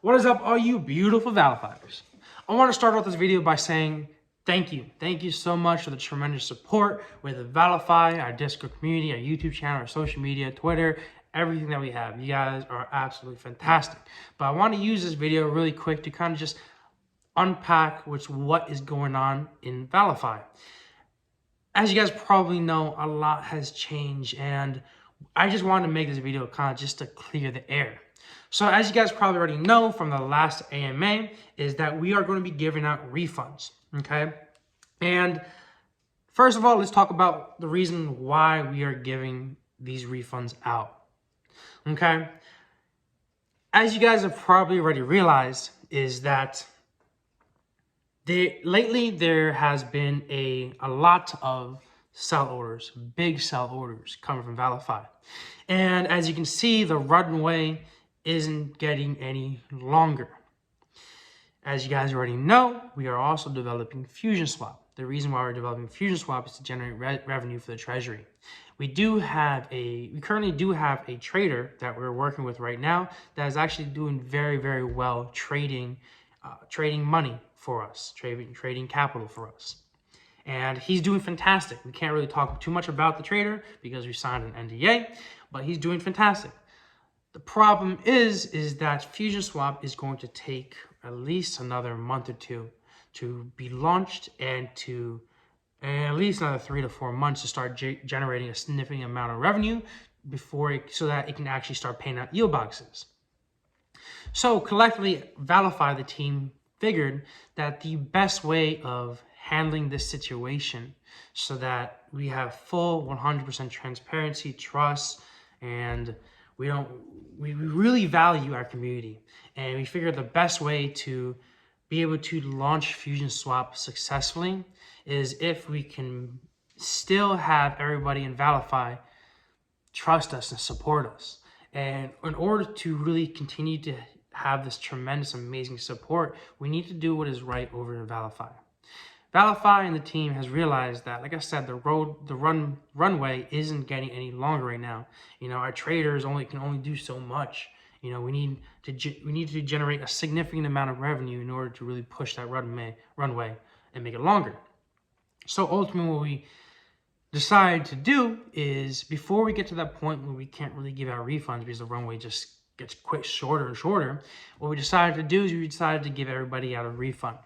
What is up, all you beautiful ValiFiers? I want to start off this video by saying thank you. Thank you so much for the tremendous support with ValiFi, our Discord community, our YouTube channel, our social media, Twitter, everything that we have. You guys are absolutely fantastic. But I want to use this video really quick to kind of just unpack what is going on in ValiFi. As you guys probably know, a lot has changed, and I just wanted to make this video kind of just to clear the air. So as you guys probably already know from the last AMA, is that we are going to be giving out refunds, okay? And first of all, let's talk about the reason why we are giving these refunds out, okay? As you guys have probably already realized, is that lately there has been a lot of sell orders, big sell orders coming from ValiFi. And as you can see, the runway isn't getting any longer. As you guys already know, we are also developing Fusion Swap. The reason why we're developing Fusion Swap is to generate revenue for the treasury. We currently do have a trader that we're working with right now that is actually doing very, very well trading money for us, trading capital for us. And he's doing fantastic. We can't really talk too much about the trader because we signed an NDA, but he's doing fantastic. The problem is that Fusion Swap is going to take at least another month or two to be launched, and at least another 3 to 4 months to start generating a significant amount of revenue so that it can actually start paying out yield boxes. So collectively, ValiFi, the team, figured that the best way of handling this situation so that we have full 100% transparency, trust, and we really value our community. And we figured the best way to be able to launch Fusion Swap successfully is if we can still have everybody in ValiFi trust us and support us. And in order to really continue to have this tremendous, amazing support, we need to do what is right over in ValiFi. ValiFi and the team has realized that, like I said, the runway isn't getting any longer right now. You know, our traders can only do so much. You know, we need to generate a significant amount of revenue in order to really push that runway and make it longer. So ultimately, what we decided to do is, before we get to that point where we can't really give out refunds because the runway just gets shorter and shorter, what we decided to do is we decided to give everybody out a refund,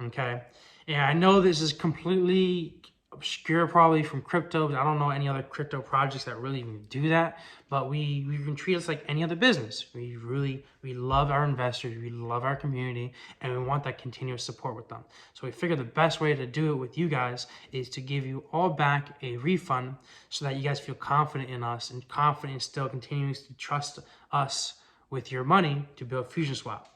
okay? And I know this is completely obscure probably from crypto. I don't know any other crypto projects that really even do that, but we can treat us like any other business. We love our investors, we love our community, and we want that continuous support with them. So we figured the best way to do it with you guys is to give you all back a refund so that you guys feel confident in us and confident in still continuing to trust us with your money to build Fusion Swap.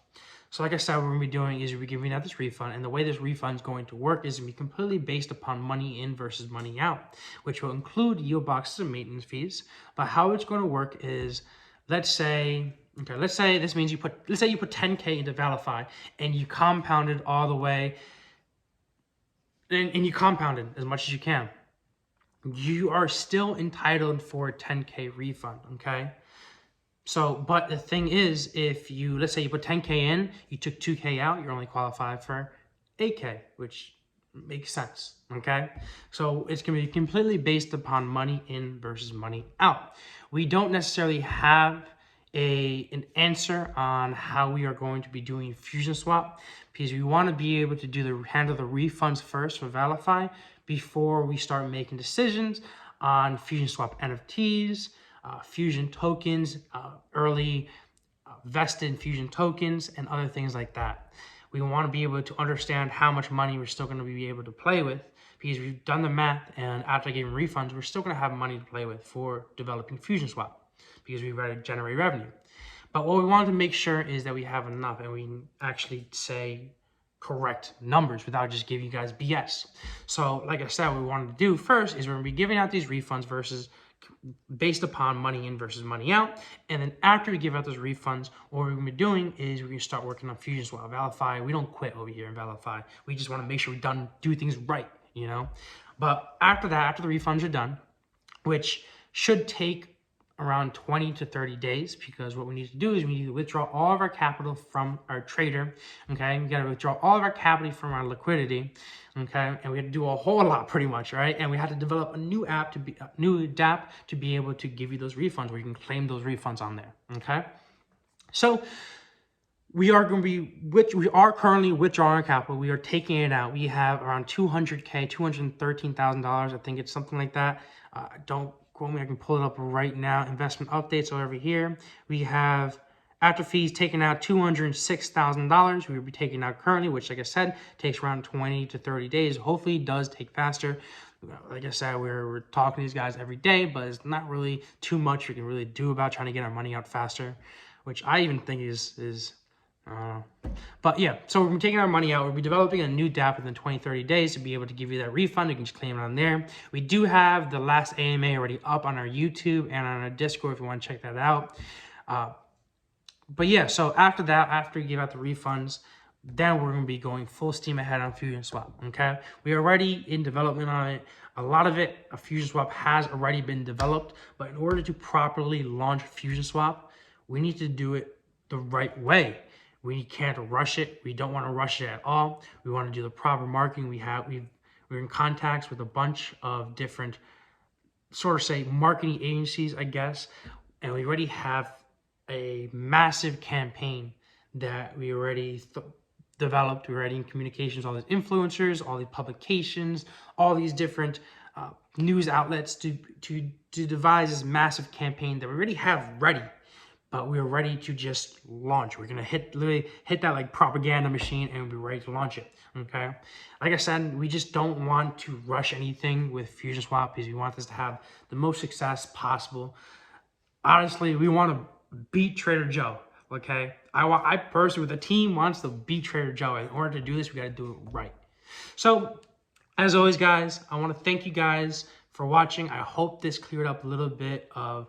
So like I said, what we're going to be doing is we're giving out this refund, and the way this refund is going to work is going to be completely based upon money in versus money out, which will include yield boxes and maintenance fees. But how it's going to work is, let's say this means let's say you put 10K into ValiFi and you compounded all the way, and you compounded as much as you can. You are still entitled for a 10K refund, okay? So, but the thing is, let's say you put 10K in, you took 2K out, you're only qualified for 8K, which makes sense, okay? So it's gonna be completely based upon money in versus money out. We don't necessarily have an answer on how we are going to be doing Fusion Swap, because we wanna be able to handle the refunds first for ValiFi before we start making decisions on Fusion Swap NFTs, Fusion tokens, early vested Fusion tokens, and other things like that. We want to be able to understand how much money we're still going to be able to play with, because we've done the math, and after giving refunds, we're still going to have money to play with for developing Fusion Swap, because we've got to generate revenue. But what we wanted to make sure is that we have enough, and we actually say correct numbers without just giving you guys BS. So like I said, what we wanted to do first is we're going to be giving out these refunds based upon money in versus money out. And then after we give out those refunds, what we're going to be doing is we're going to start working on Fusion Swap. ValiFi, we don't quit over here in ValiFi. We just want to make sure we do things right, you know? But after that, after the refunds are done, which should take around 20 to 30 days, because what we need to do is we need to withdraw all of our capital from our trader, okay? We got to withdraw all of our capital from our liquidity, okay? And we have to do a whole lot pretty much, right? And we had to develop a new dApp to be able to give you those refunds, where you can claim those refunds on there, okay? So we are currently withdrawing capital. We are taking it out. We have around $200K, $213,000. I think it's something like that. Don't quote me. I can pull it up right now. Investment updates are over here. We have, after fees, taken out $206,000. We will be taking out currently, which, like I said, takes around 20 to 30 days. Hopefully it does take faster. Like I said, we're talking to these guys every day, but it's not really too much we can really do about trying to get our money out faster, which I even think is but yeah, so we're taking our money out. We'll be developing a new dApp within 20, 30 days to be able to give you that refund. You can just claim it on there. We do have the last AMA already up on our YouTube and on our Discord if you want to check that out. But yeah, so after that, after you give out the refunds, then we're going to be going full steam ahead on Fusion Swap, okay? We are already in development on it. A lot of it, a Fusion Swap has already been developed, but in order to properly launch Fusion Swap, we need to do it the right way. We can't rush it. We don't want to rush it at all. We want to do the proper marketing. We're in contacts with a bunch of different marketing agencies, I guess, and we already have a massive campaign that we already developed. We're already in communications, all these influencers, all these publications, all these different news outlets to devise this massive campaign that we already have ready. But we are ready to just launch. We're gonna literally hit that like propaganda machine and we'll be ready to launch it, okay? Like I said, we just don't want to rush anything with Fusion Swap because we want this to have the most success possible. Honestly, we want to beat Trader Joe, okay? I personally, with the team, wants to beat Trader Joe. In order to do this, we gotta do it right. So, as always, guys, I wanna thank you guys for watching. I hope this cleared up a little bit of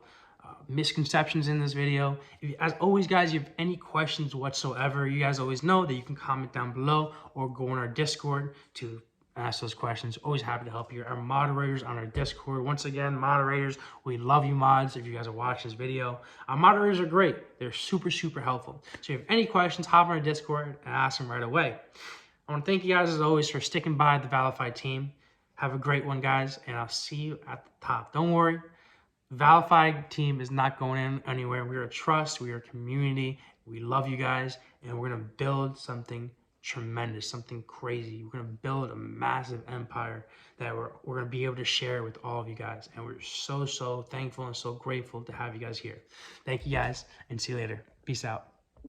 misconceptions in this video. As always, guys, if you have any questions whatsoever, you guys always know that you can comment down below or go on our Discord to ask those questions. Always happy to help you. Our moderators on our Discord. Once again, moderators, we love you mods. If you guys are watching this video, our moderators are great. They're super, super helpful. So if you have any questions, hop on our Discord and ask them right away. I want to thank you guys as always for sticking by the ValiFi team. Have a great one, guys, and I'll see you at the top. Don't worry. ValiFi team is not going anywhere. We are a trust. We are a community. We love you guys, and we're going to build something tremendous, something crazy. We're going to build a massive empire that we're going to be able to share with all of you guys, and we're so, so thankful and so grateful to have you guys here. Thank you guys, and see you later. Peace out.